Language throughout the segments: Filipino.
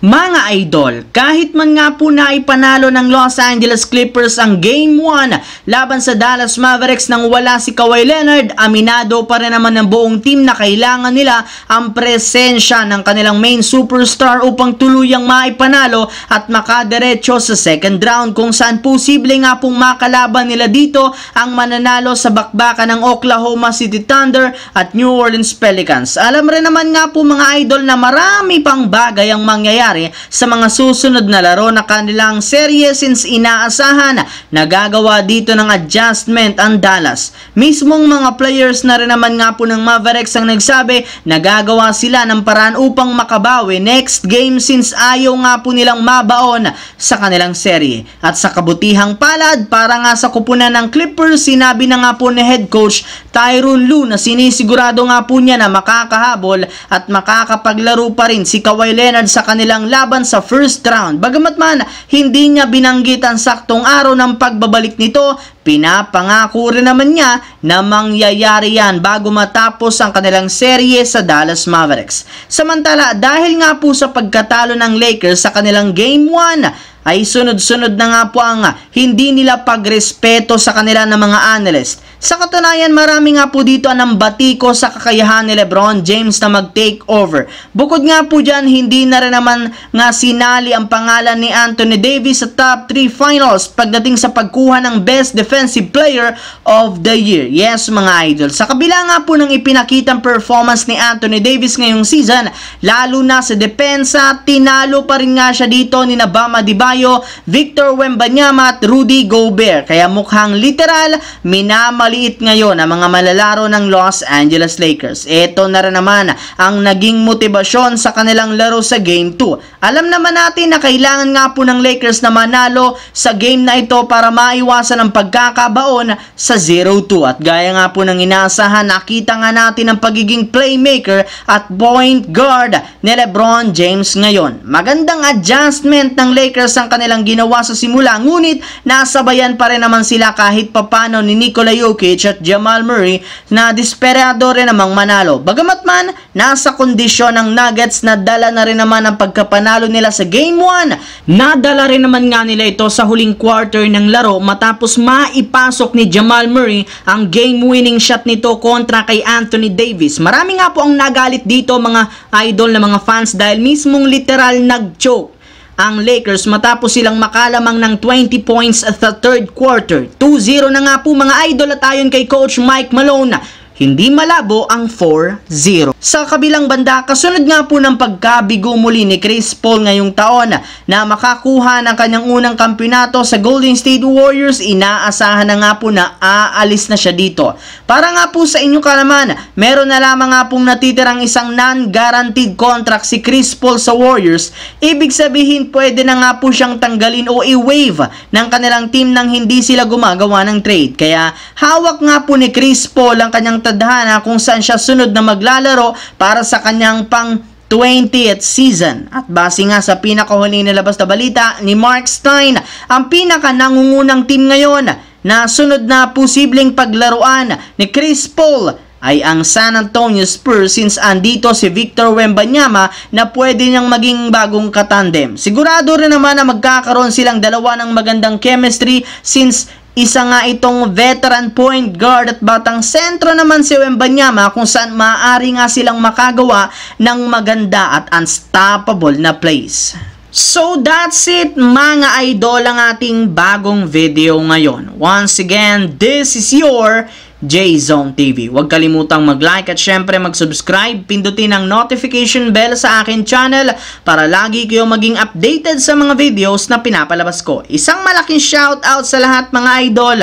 Mga idol, kahit man nga po na ipanalo ng Los Angeles Clippers ang Game 1 laban sa Dallas Mavericks nang wala si Kawhi Leonard, aminado pa rin naman ng buong team na kailangan nila ang presensya ng kanilang main superstar upang tuluyang maipanalo at makadiretso sa second round, kung saan posible nga pong makalaban nila dito ang mananalo sa bakbakan ng Oklahoma City Thunder at New Orleans Pelicans. Alam rin naman nga po mga idol na marami pang bagay ang mangyayari sa mga susunod na laro na kanilang serye, since inaasahan na gagawa dito ng adjustment ang Dallas. Mismong mga players na rin naman nga po ng Mavericks ang nagsabi na gagawa sila ng paraan upang makabawi next game, since ayaw nga po nilang mabaon sa kanilang serye. At sa kabutihang palad, para nga sa kupunan ng Clippers, sinabi na nga po ni head coach Tyronn Lue na sinisigurado nga po niya na makakahabol at makakapaglaro pa rin si Kawhi Leonard sa kanilang laban sa first round. Bagamat man hindi niya binanggit ang saktong araw ng pagbabalik nito, pinapangako rin naman niya na mangyayari yan bago matapos ang kanilang serye sa Dallas Mavericks. Samantala, dahil nga po sa pagkatalo ng Lakers sa kanilang Game 1, ay sunod-sunod na nga po ang hindi nila pagrespeto sa kanila ng mga analyst. Sa katunayan, marami nga po dito ang batiko sa kakayahan ni LeBron James na mag-take over. Bukod nga po dyan, hindi na rin naman nga sinali ang pangalan ni Anthony Davis sa top 3 finals pagdating sa pagkuha ng Best Defensive Player of the Year. Yes mga idol, sa kabila nga po ng ipinakitang performance ni Anthony Davis ngayong season, lalo na sa depensa, tinalo pa rin nga siya dito ni Bam Adebayo, Victor Wembanyama at Rudy Gobert. Kaya mukhang literal minamaliit ngayon ang mga malalaro ng Los Angeles Lakers. Ito na rin naman ang naging motibasyon sa kanilang laro sa Game 2. Alam naman natin na kailangan nga po ng Lakers na manalo sa game na ito para maiwasan ang pagkakabaon sa 0-2. At gaya nga po ng inaasahan, nakita nga natin ang pagiging playmaker at point guard ni LeBron James ngayon. Magandang adjustment ng Lakers ang kanilang ginawa sa simula, ngunit nasabayan pa rin naman sila kahit papano ni Nikola Jokic at Jamal Murray na desperado rin namang manalo. Bagamat man, nasa kondisyon ng Nuggets na dala na rin naman ang pagkapanalo nila sa Game 1. Nadala rin naman nga nila ito sa huling quarter ng laro matapos maipasok ni Jamal Murray ang game-winning shot nito kontra kay Anthony Davis. Marami nga po ang nagalit dito mga idol na mga fans dahil mismong literal nag-choke ang Lakers matapos silang makalamang ng 20 points at the third quarter. 2-0 na nga po mga idol, at ayon kay Coach Mike Malone, hindi malabo ang 4-0. Sa kabilang banda, kasunod nga po ng pagkabigo muli ni Chris Paul ngayong taon na makakuha ng kanyang unang kampiyonato sa Golden State Warriors, inaasahan na nga po na aalis na siya dito. Para nga po sa inyong kalaman, meron na lamang nga pong natitirang isang non-guaranteed contract si Chris Paul sa Warriors. Ibig sabihin, pwede na nga po siyang tanggalin o i-waive ng kanilang team nang hindi sila gumagawa ng trade. Kaya hawak nga po ni Chris Paul ang kanyang tadhana kung saan siya sunod na maglalaro para sa kanyang pang 20th season. At base nga sa pinakahuli nilabas na balita ni Mark Stein, ang pinaka-nangungunang team ngayon na sunod na posibleng paglaruan ni Chris Paul ay ang San Antonio Spurs, since andito si Victor Wembanyama na pwede niyang maging bagong katandem. Sigurado rin naman na magkakaroon silang dalawa ng magandang chemistry, since isa nga itong veteran point guard at batang sentro naman si Wembanyama, kung saan maaari nga silang makagawa ng maganda at unstoppable na plays. So that's it mga idol, ang ating bagong video ngayon. Once again, this is your J-Zone TV. Huwag kalimutang mag-like at syempre mag-subscribe. Pindutin ang notification bell sa akin channel para lagi kayo maging updated sa mga videos na pinapalabas ko. Isang malaking shoutout sa lahat mga idol.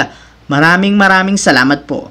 Maraming salamat po.